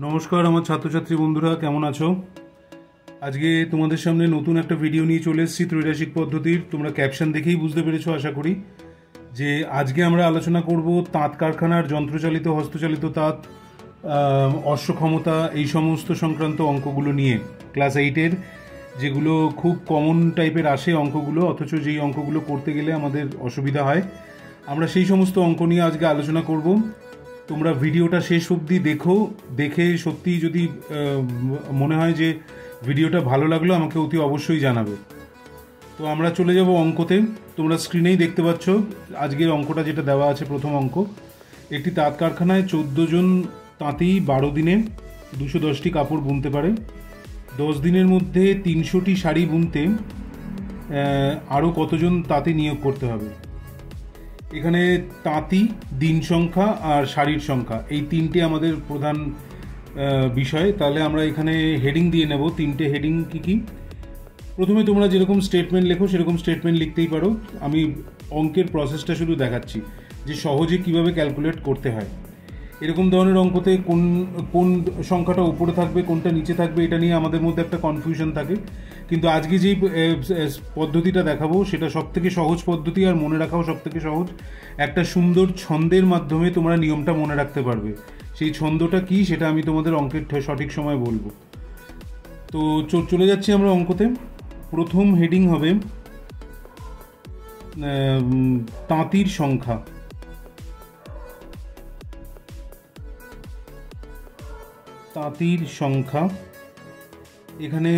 নমস্কার আমার ছাত্রছাত্রী বন্ধুরা, কেমন আছো? আজকে তোমাদের সামনে নতুন একটা ভিডিও নিয়ে চলে এসেছি ত্রৈরাশিক পদ্ধতির। তোমরা ক্যাপশন দেখেই বুঝতে পেরেছো আশা করি যে আজকে আমরা আলোচনা করব তাঁত কারখানার যন্ত্রচালিত হস্তচালিত তাঁত, অশ্বক্ষমতা, এই সমস্ত সংক্রান্ত অঙ্কগুলো নিয়ে। ক্লাস 8-এর যেগুলো খুব কমন টাইপের আসে অঙ্কগুলো, অথচ যেই অঙ্কগুলো করতে গেলে আমাদের অসুবিধা হয়, আমরা সেই সমস্ত অঙ্ক নিয়ে আজকে আলোচনা করব। তোমরা ভিডিওটা শেষ অবধি দেখে সত্যি যদি মনে হয় যে ভিডিওটা ভালো লাগলো, আমাকে অতি অবশ্যই জানাবে। তো আমরা চলে যাব অঙ্কতে। তোমরা স্ক্রিনেই দেখতে পাচ্ছ আজকের অঙ্কটা যেটা দেওয়া আছে। প্রথম অঙ্ক, একটি তাঁত কারখানায় 14 জন তাঁতি 12 দিনে 210টি কাপড় বুনতে পারে। 10 দিনের মধ্যে 300টি শাড়ি বুনতে আরও কতজন তাঁতি নিয়োগ করতে হবে? এখানে তাঁতি, দিন সংখ্যা আর শাড়ির সংখ্যা, এই তিনটে আমাদের প্রধান বিষয়। তাহলে আমরা এখানে হেডিং দিয়ে নেব। তিনটে হেডিং কি কি? প্রথমে তোমরা যেরকম স্টেটমেন্ট লেখো সেরকম স্টেটমেন্ট লিখতেই পারো। আমি অঙ্কের প্রসেসটা শুধু দেখাচ্ছি যে সহজে কিভাবে ক্যালকুলেট করতে হয়। এরকম ধরনের অঙ্কতে কোন সংখ্যাটা উপরে থাকবে কোনটা নিচে থাকবে এটা নিয়ে আমাদের মধ্যে একটা কনফিউশন থাকে। কিন্তু আজকে যেই পদ্ধতিটা দেখাবো সেটা সবথেকে সহজ পদ্ধতি, আর মনে রাখাও সবথেকে সহজ। একটা সুন্দর ছন্দের মাধ্যমে তোমরা নিয়মটা মনে রাখতে পারবে। সেই ছন্দটা কি সেটা আমি তোমাদের অঙ্কের সঠিক সময় বলবো। তো চলে যাচ্ছি আমরা অঙ্কতে। প্রথম হেডিং হবে তাঁতির সংখ্যা। তাঁতির সংখ্যা এখানে।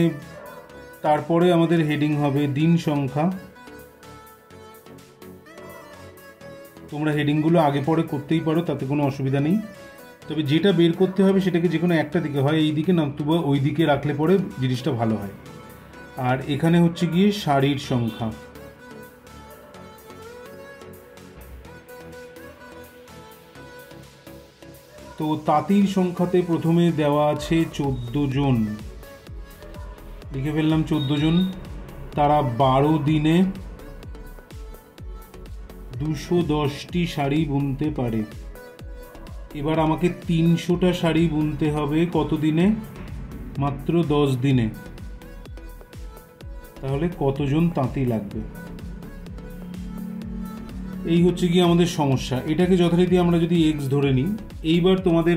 তারপরে আমাদের হেডিং হবে দিন সংখ্যা। তোমরা হেডিংগুলো আগে পরে করতেই পারো, তাতে কোনো অসুবিধা নেই। তবে যেটা বের করতে হবে সেটাকে যে কোনো একটা দিকে, হয় এই দিকে নতুবা ওই দিকে রাখলে পরে জিনিসটা ভালো হয়। আর এখানে হচ্ছে গিয়ে শাড়ির সংখ্যা। তো তাঁতির সংখ্যাতে প্রথমে দেওয়া আছে 14 জন, লিখে ফেললাম 14 জন। তারা 12 দিনে 210টি শাড়ি বুনতে পারে। এবার আমাকে 300টা শাড়ি বুনতে হবে কত দিনে? মাত্র 10 দিনে। তাহলে কতজন তাঁতি লাগবে? এই হচ্ছে কি আমাদের সমস্যা। এটাকে যথারীতি আমরা যদি এক্স ধরে নিই, এইবার তোমাদের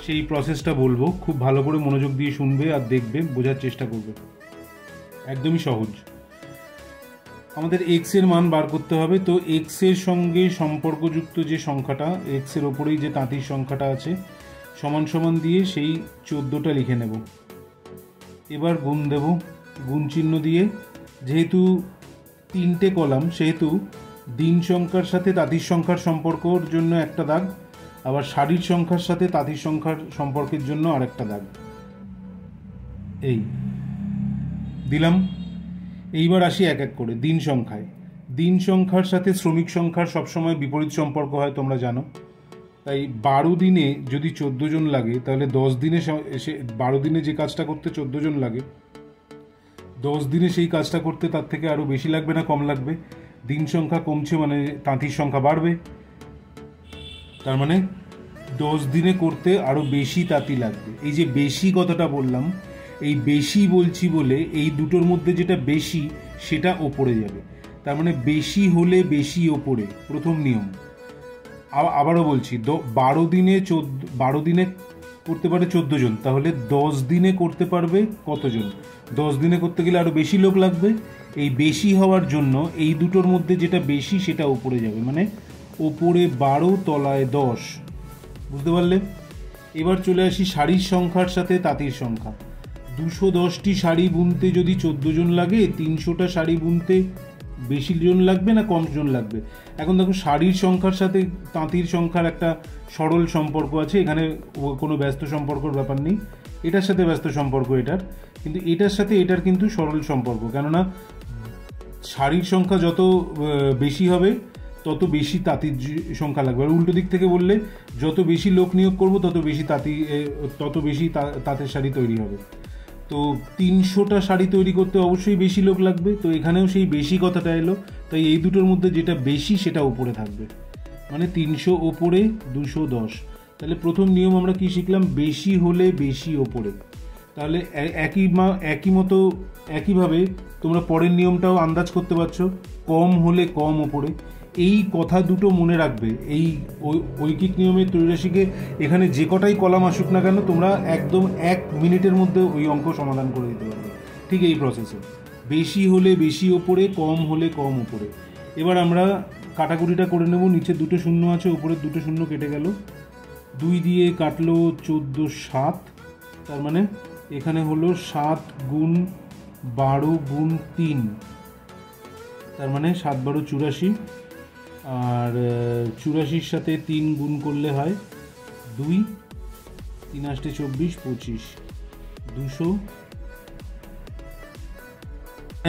সেই প্রসেসটা বলবো, খুব ভালো করে মনোযোগ দিয়ে শুনবে আর দেখবে, বোঝার চেষ্টা করবে। একদমই সহজ। আমাদের এক্স এর মান বার করতে হবে। তো এক্স এর সঙ্গে সম্পর্কযুক্ত যে সংখ্যাটা, এক্স এর ওপরেই যে তাঁতির সংখ্যাটা আছে, সমান সমান দিয়ে সেই 14টা লিখে নেব। এবার গুণ দেব, গুণ চিহ্ন দিয়ে। যেহেতু 3টে কলাম, সেহেতু দিন সংখ্যার সাথে তাঁতির সংখ্যার সম্পর্কর জন্য একটা দাগ, আবার শাড়ির সংখ্যার সাথে তাঁতির সংখ্যার সম্পর্কের জন্য আরেকটা দাগ। এই দিলাম। এইবার আসি এক এক করে দিন সংখ্যায়। দিন সংখ্যার সাথে শ্রমিক সংখ্যার সবসময় বিপরীত সম্পর্ক হয়, তোমরা জানো। তাই 12 দিনে যদি 14 জন লাগে, তাহলে 10 দিনে 12 দিনে যে কাজটা করতে 14 জন লাগে, 10 দিনে সেই কাজটা করতে তার থেকে আরও বেশি লাগবে না কম লাগবে? দিন সংখ্যা কমছে মানে তাঁতির সংখ্যা বাড়বে। তার মানে 10 দিনে করতে আরও বেশি তাঁতি লাগবে। এই যে বেশি কথাটা বললাম, এই বেশি বলছি বলে এই দুটোর মধ্যে যেটা বেশি সেটা ওপরে যাবে। তার মানে বেশি হলে বেশি ওপরে, প্রথম নিয়ম। আবারও বলছি, 12 দিনে করতে পারে 14 জন, তাহলে 10 দিনে করতে পারবে কতজন? 10 দিনে করতে গেলে আরও বেশি লোক লাগবে। এই বেশি হওয়ার জন্য এই দুটোর মধ্যে যেটা বেশি সেটা ওপরে যাবে, মানে ওপরে 12 তলায় 10। বুঝতে পারলে? এবার চলে আসি শাড়ির সংখ্যার সাথে তাঁতির সংখ্যা। 210টি শাড়ি বুনতে যদি 14 জন লাগে, 300টা শাড়ি বুনতে বেশি জন লাগবে না কম জন লাগবে? এখন দেখো, শাড়ির সংখ্যার সাথে তাঁতির সংখ্যার একটা সরল সম্পর্ক আছে, এখানে কোনো ব্যস্ত সম্পর্কর ব্যাপার নেই। এটার সাথে ব্যস্ত সম্পর্ক এটার, কিন্তু এটার সাথে এটার কিন্তু সরল সম্পর্ক। কেননা শাড়ির সংখ্যা যত বেশি হবে তত বেশি তাঁতির সংখ্যা লাগবে। আর উল্টো দিক থেকে বললে, যত বেশি লোক নিয়োগ করবো তত বেশি তাঁতের শাড়ি তৈরি হবে। তো 300টা শাড়ি তৈরি করতে অবশ্যই বেশি লোক লাগবে। তো এখানেও সেই বেশি কথাটা এলো। তাই এই দুটোর মধ্যে যেটা বেশি সেটা উপরে থাকবে, মানে 300 ওপরে 210। তাহলে প্রথম নিয়ম আমরা কি শিখলাম, বেশি হলে বেশি ওপরে। তাহলে একইভাবে তোমরা পরের নিয়মটাও আন্দাজ করতে পারছো, কম হলে কম ওপরে। এই কথা দুটো মনে রাখবে। এই ঐকিক নিয়মের ত্রৈরাশিকে এখানে যে কটাই কলাম আসুক না কেন, তোমরা একদম 1 মিনিটের মধ্যে ওই অঙ্ক সমাধান করে দিতে পারবে, ঠিক এই প্রসেসে। বেশি হলে বেশি ওপরে, কম হলে কম ওপরে। এবার আমরা কাটাকুটিটা করে নেব। নিচে দুটো শূন্য আছে, ওপরের দুটো শূন্য কেটে গেল, 2 দিয়ে কাটলো 14, 7। তার মানে এখানে হলো 7 গুণ 12 গুণ 3, তার মানে 7 12 84। আর 84-র সাথে 3 গুণ করলে হয় 2, 3 8 24, 25, 200।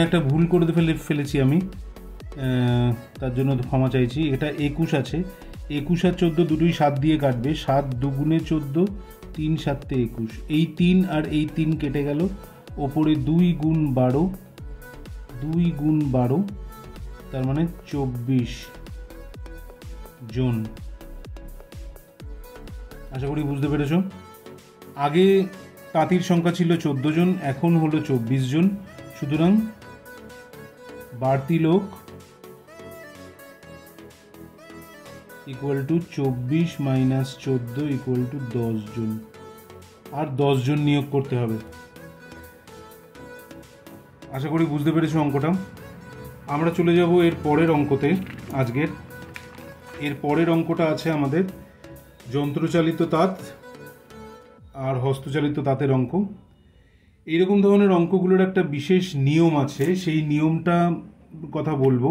একটা ভুল করে ফেলেছি আমি, তার জন্য ক্ষমা চাইছি। এটা 21 আছে, 21 আর 14 দুটোই 7 দিয়ে কাটবে, 7 2 14, 3 7 21। এই 3 আর এই 3 কেটে গেল, ওপরে 2 গুণ 12, 2 গুণ 12, তার মানে 24 জন। আশা করি বুঝতে পেরেছ। আগে তাঁতির সংখ্যা ছিল 14 জন, এখন হলো 24 জন। সুতরাং বাড়তি লোক equal to 24 minus 14 equal to 10 জন। আর 10 জন নিয়োগ করতে হবে। আশা করি বুঝতে পেরেছো অঙ্কটা। আমরা চলে যাব এর পরের অঙ্কতে। আজকের এর পরের অঙ্কটা আছে আমাদের যন্ত্রচালিত তাঁত আর হস্তচালিত তাঁতের অঙ্ক। এইরকম ধরনের অঙ্কগুলোর একটা বিশেষ নিয়ম আছে, সেই নিয়মটা কথা বলবো।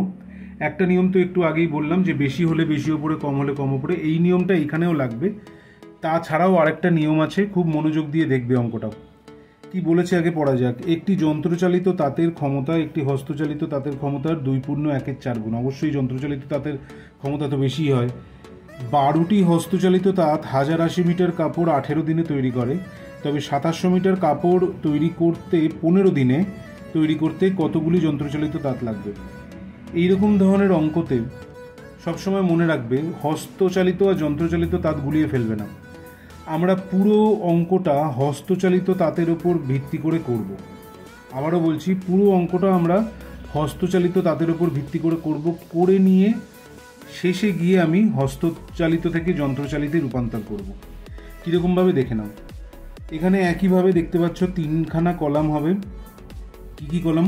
একটা নিয়ম তো একটু আগেই বললাম যে বেশি হলে বেশি ওপরে, কম হলে কম ওপরে। এই নিয়মটা এখানেও লাগবে। তাছাড়াও আরেকটা নিয়ম আছে, খুব মনোযোগ দিয়ে দেখবে অঙ্কটা। কি বলেছে আগে পড়া যাক। একটি যন্ত্রচালিত তাঁতের ক্ষমতা একটি হস্তচালিত তাঁতের ক্ষমতার 2.1/4 গুণ। অবশ্যই যন্ত্রচালিত তাঁতের ক্ষমতা তো বেশি হয়। 12টি হস্তচালিত তাঁত 1080 মিটার কাপড় 18 দিনে তৈরি করে। তবে 2700 মিটার কাপড় তৈরি করতে 15 দিনে তৈরি করতে কতগুলি যন্ত্রচালিত তাঁত লাগবে? এইরকম ধরনের অঙ্কতে সবসময় মনে রাখবে, হস্তচালিত আর যন্ত্রচালিত তাঁত গুলিয়ে ফেলবে না। আমরা পুরো অঙ্কটা হস্তচালিত তাঁতের ওপর ভিত্তি করে করব। আবারও বলছি, পুরো অঙ্কটা আমরা হস্তচালিত তাঁতের ওপর ভিত্তি করে করব। করে নিয়ে শেষে গিয়ে আমি হস্তচালিত থেকে যন্ত্রচালিতে রূপান্তর করব। কীরকমভাবে দেখে নাও। এখানে একইভাবে দেখতে পাচ্ছ 3খানা কলাম হবে। কি কি কলাম?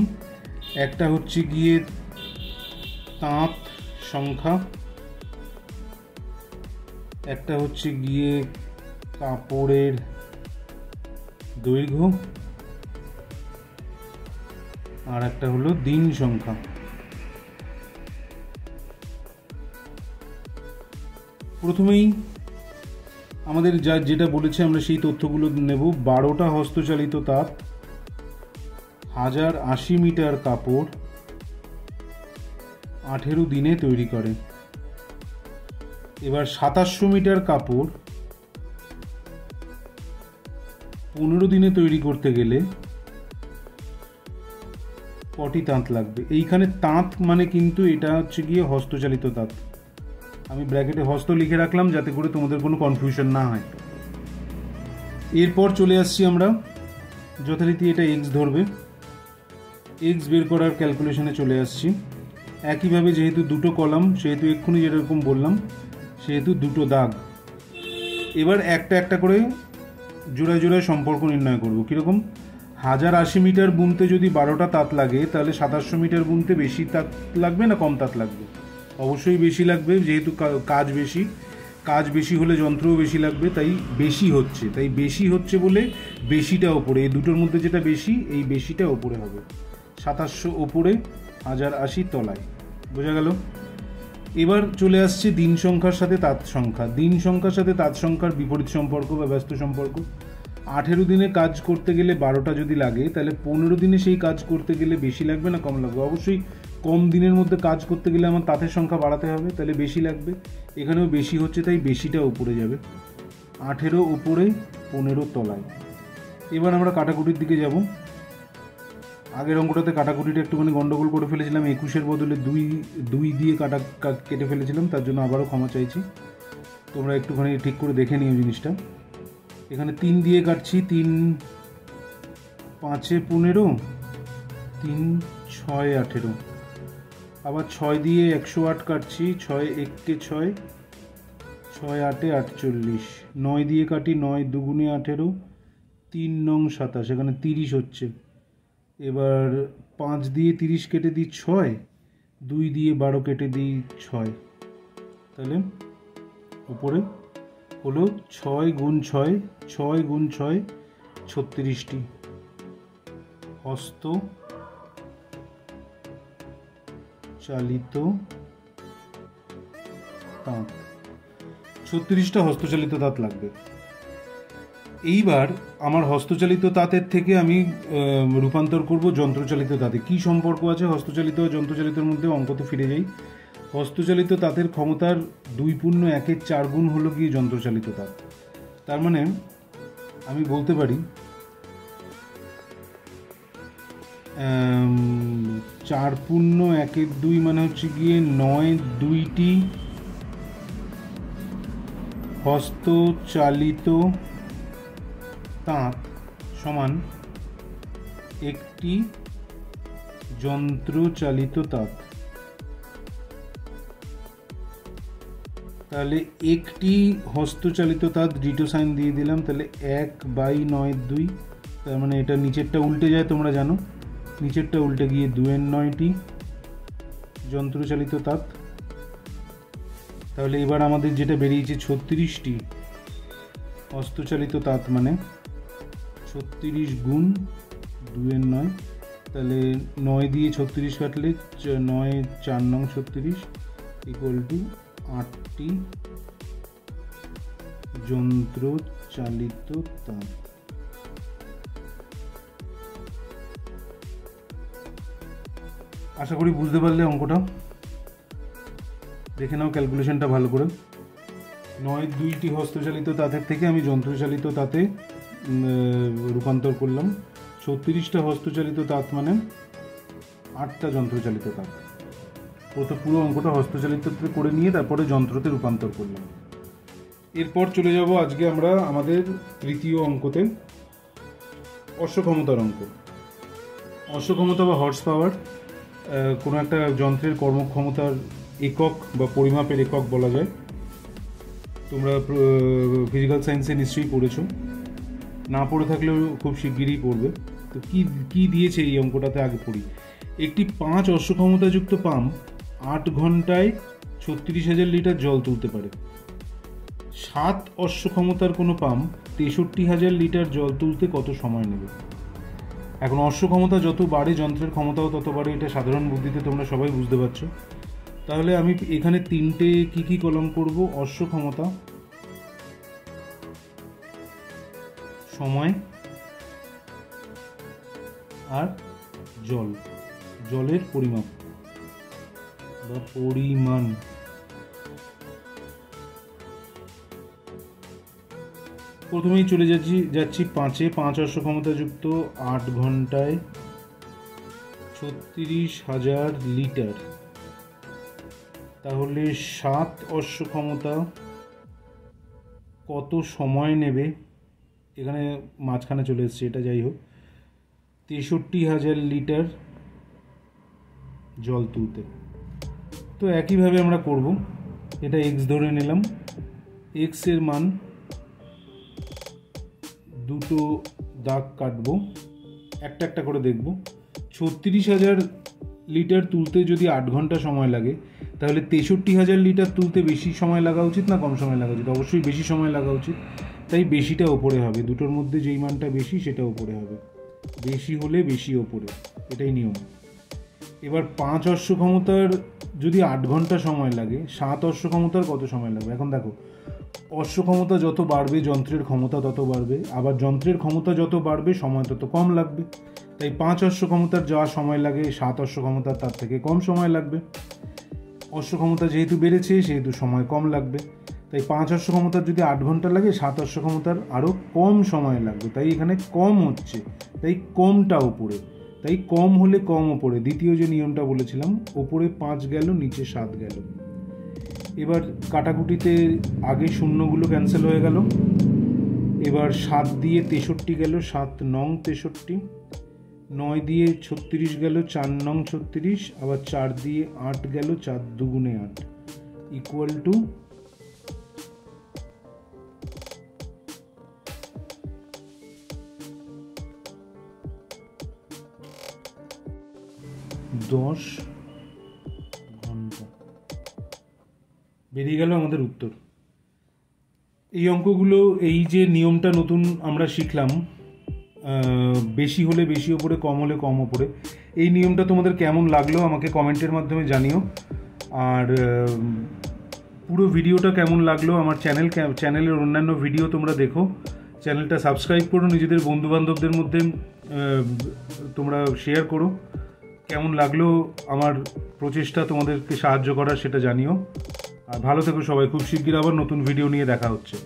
একটা হচ্ছে গিয়ে তাঁত সংখ্যা, একটা হচ্ছে গিয়ে কাপড়ের দৈর্ঘ্য, আর একটা হলো দিন সংখ্যা। প্রথমেই আমাদের যেটা বলেছে আমরা সেই তথ্যগুলো নেব। 12টা হস্তচালিত তাঁত 1080 মিটার কাপড় 18 দিনে তৈরি করে। এবার 2700 মিটার কাপড় 15 দিনে তৈরি করতে গেলে কটি তাঁত লাগবে? এইখানে তাঁত মানে কিন্তু এটা হচ্ছে গিয়ে হস্তচালিত তাঁত। আমি ব্র্যাকেটে হস্ত লিখে রাখলাম যাতে করে তোমাদের কোনো কনফিউশন না হয়। এরপর চলে আসছি আমরা যথারীতি, এটা এক্স ধরবে। এক্স বের করার ক্যালকুলেশনে চলে আসছি। একইভাবে যেহেতু দুটো কলাম, সেহেতু এক্ষুনি যেরকম বললাম, সেহেতু দুটো দাগ। এবার একটা একটা করে জোড়ায় জোড়ায় সম্পর্ক নির্ণয় করব। কীরকম? 1080 মিটার বুনতে যদি 12টা তাঁত লাগে, তাহলে 2700 মিটার বুনতে বেশি তাঁত লাগবে না কম তাঁত লাগবে? অবশ্যই বেশি লাগবে, যেহেতু কাজ বেশি। কাজ বেশি হলে যন্ত্রও বেশি লাগবে, তাই বেশি হচ্ছে। তাই বেশি হচ্ছে বলে বেশিটা ওপরে, এই দুটোর মধ্যে যেটা বেশি, এই বেশিটা ওপরে হবে। 2700 ওপরে, 1080 তলায়। বোঝা গেল? এবার চলে আসছে দিন সংখ্যার সাথে তাঁত সংখ্যা। দিন সংখ্যার সাথে তাঁত সংখ্যার বিপরীত সম্পর্ক বা ব্যস্ত সম্পর্ক। 18 দিনে কাজ করতে গেলে 12টা যদি লাগে, তাহলে 15 দিনে সেই কাজ করতে গেলে বেশি লাগবে না কম লাগবে? অবশ্যই কম দিনের মধ্যে কাজ করতে গেলে আমার তাঁতের সংখ্যা বাড়াতে হবে, তাহলে বেশি লাগবে। এখানেও বেশি হচ্ছে, তাই বেশিটা উপরে যাবে। 18 উপরে, 15 তলায়। এবার আমরা কাটাকুটির দিকে যাব। আগের অঙ্কটাতে কাটাকুটিটা একটুখানি গন্ডগোল করে ফেলেছিলাম। 21-এর বদলে 2 দিয়ে কেটে ফেলেছিলাম, তার জন্য আবারও ক্ষমা চাইছি। তোমরা একটুখানি ঠিক করে দেখে নিও জিনিসটা। এখানে 3 দিয়ে কাটছি, 3 5 15, 3 6 18, আবার 6 দিয়ে 108 কাটছি, 6 1 কে 6, 6 8 48, 9 দিয়ে কাটি, 9 2 18, 3 9 27, এখানে 30 হচ্ছে। এবার 5 দিয়ে 30 কেটে দিই 6, 2 দিয়ে 12 কেটে দিই 6, তাহলে উপরে হলো 6 গুণ 6, 6 গুণ 6 36টি হস্ত চালিত তাঁত, 36টা হস্তচালিত তাঁত লাগবে। এইবার আমার হস্তচালিত তাঁতের থেকে আমি রূপান্তর করব যন্ত্রচালিত তাঁতে। কি সম্পর্ক আছে হস্তচালিত ও যন্ত্রচালিতের মধ্যে? অঙ্কতে ফিরে যাই। হস্তচালিত তাঁতের ক্ষমতার 2.1/4 গুণ হলো গিয়ে যন্ত্রচালিত তাঁত। তার মানে আমি বলতে পারি 4.1/2 মানে হচ্ছে গিয়ে 9 হস্তচালিত তাঁত সমান একটি যন্ত্রচালিত তাঁত। তাহলে একটি হস্তচালিত তাঁত ডিটো সাইন দিয়ে দিলাম, তাহলে 1/9/2, তার মানে এটা নিচেরটা উল্টে যায়, তোমরা জানো নিচেরটা উল্টে গিয়ে 2/9টি যন্ত্রচালিত তাঁত। তাহলে এবার আমাদের যেটা বেরিয়েছে 36টি হস্তচালিত তাঁত, মানে 36 গুণ 2/9, তাহলে 9 দিয়ে 36 কাটলে 9 4 9 36 ইকুয়াল টু 8টি যন্ত্রচালিত তাঁত। আশা করি বুঝতে পারলে অঙ্কটা। দেখে নাও ক্যালকুলেশনটা ভালো করে। 2টি হস্তচালিত তাঁতের থেকে আমি যন্ত্রচালিত তাঁতে রূপান্তর করলাম। 36টা হস্তচালিত তাঁত মানে 8টা যন্ত্রচালিত তাঁত। পুরো অঙ্কটা হস্তচালিত করে নিয়ে তারপরে যন্ত্রতে রূপান্তর করলাম। এরপর চলে যাব আজকে আমরা আমাদের তৃতীয় অঙ্কতে, অশ্বক্ষমতার অঙ্ক। অশ্বক্ষমতা বা হর্স পাওয়ার কোনো একটা যন্ত্রের কর্মক্ষমতার একক বা পরিমাপের একক বলা যায়। তোমরা ফিজিক্যাল সায়েন্সে নিশ্চয়ই পড়েছো, না পড়ে থাকলেও খুব শিগগিরই পড়বে। তো কি দিয়েছে এই অঙ্কটাতে আগে পড়ি। একটি 5 অশ্বক্ষমতাযুক্ত পাম্প 8 ঘন্টায় 36,000 লিটার জল তুলতে পারে। 7 অশ্বক্ষমতার কোনো পাম্প 63,000 লিটার জল তুলতে কত সময় নেবে? এখন অশ্বক্ষমতা যত বাড়ে যন্ত্রের ক্ষমতাও তত বাড়ে, এটা সাধারণ বুদ্ধিতে তোমরা সবাই বুঝতে পারছো। তাহলে আমি এখানে 3টে কি কলম করব? অশ্বক্ষমতা, সময় আর জল, জলের পরিমাপ বা পরিমাণ। প্রথমেই চলে যাচ্ছি 5 অশ্বক্ষমতাযুক্ত 8 ঘন্টায় 36,000 লিটার। তাহলে 7 অশ্বক্ষমতা কত সময় নেবে? এখানে মাঝখানে চলে এসছে, এটা যাই হোক, 63,000 লিটার জল তুলতে। তো একইভাবে আমরা করব। এটা x ধরে নিলাম, x এর মান দুটো দাগ কাটবো, একটা একটা করে দেখব। 36,000 লিটার তুলতে যদি 8 ঘন্টা সময় লাগে, তাহলে 63,000 লিটার তুলতে বেশি সময় লাগা উচিত না কম সময় লাগা উচিত? অবশ্যই বেশি সময় লাগা উচিত, তাই বেশিটা ওপরে হবে। দুটোর মধ্যে যেই মানটা বেশি সেটা ওপরে হবে, বেশি হলে বেশি ওপরে, এটাই নিয়ম। এবার 5 অশ্বক্ষমতার যদি 8 ঘন্টা সময় লাগে, 7 অশ্বক্ষমতার কত সময় লাগবে? এখন দেখো, অশ্বক্ষমতা যত বাড়বে যন্ত্রের ক্ষমতা তত বাড়বে, আবার যন্ত্রের ক্ষমতা যত বাড়বে সময় তত কম লাগবে। তাই 5 অশ্বক্ষমতার যা সময় লাগে 7 অশ্বক্ষমতার তার থেকে কম সময় লাগবে। অশ্বক্ষমতা যেহেতু বেড়েছে সেহেতু সময় কম লাগবে, তাই 5 অশ্বক্ষমতার যদি 8 ঘন্টা লাগে 7 অশ্বক্ষমতার আরও কম সময় লাগবে। তাই এখানে কম হচ্ছে, তাই কমটা ওপরে, তাই কম হলে কম ওপরে। দ্বিতীয় যে নিয়মটা বলেছিলাম, ওপরে 5 গেল নিচে 7 গেল। এবার কাটাকুটিতে আগে শূন্যগুলো ক্যান্সেল হয়ে গেল। এবার 7 দিয়ে 63 গেল, 7 নং 63, 9 দিয়ে 36 গেল, 4 নং 36, আবার 4 দিয়ে 8 গেল, 4 দুগুণে 8 ইকুয়াল টু 10 ঘন্টা। বেরিয়ে গেল আমাদের উত্তর। এই অঙ্কগুলো, এই যে নিয়মটা নতুন আমরা শিখলাম, বেশি হলে বেশি ওপরে, কম হলে কম ওপরে, এই নিয়মটা তোমাদের কেমন লাগলো আমাকে কমেন্টের মাধ্যমে জানিও। আর পুরো ভিডিওটা কেমন লাগলো, আমার চ্যানেলের অন্যান্য ভিডিও তোমরা দেখো, চ্যানেলটা সাবস্ক্রাইব করো, নিজেদের বন্ধুবান্ধবদের মধ্যে তোমরা শেয়ার করো। কেমন লাগলো আমার প্রচেষ্টা তোমাদেরকে সাহায্য করার, সেটা জানিও। আর ভালো থেকো সবাই। খুব শিগগির আবার নতুন ভিডিও নিয়ে দেখা হচ্ছে।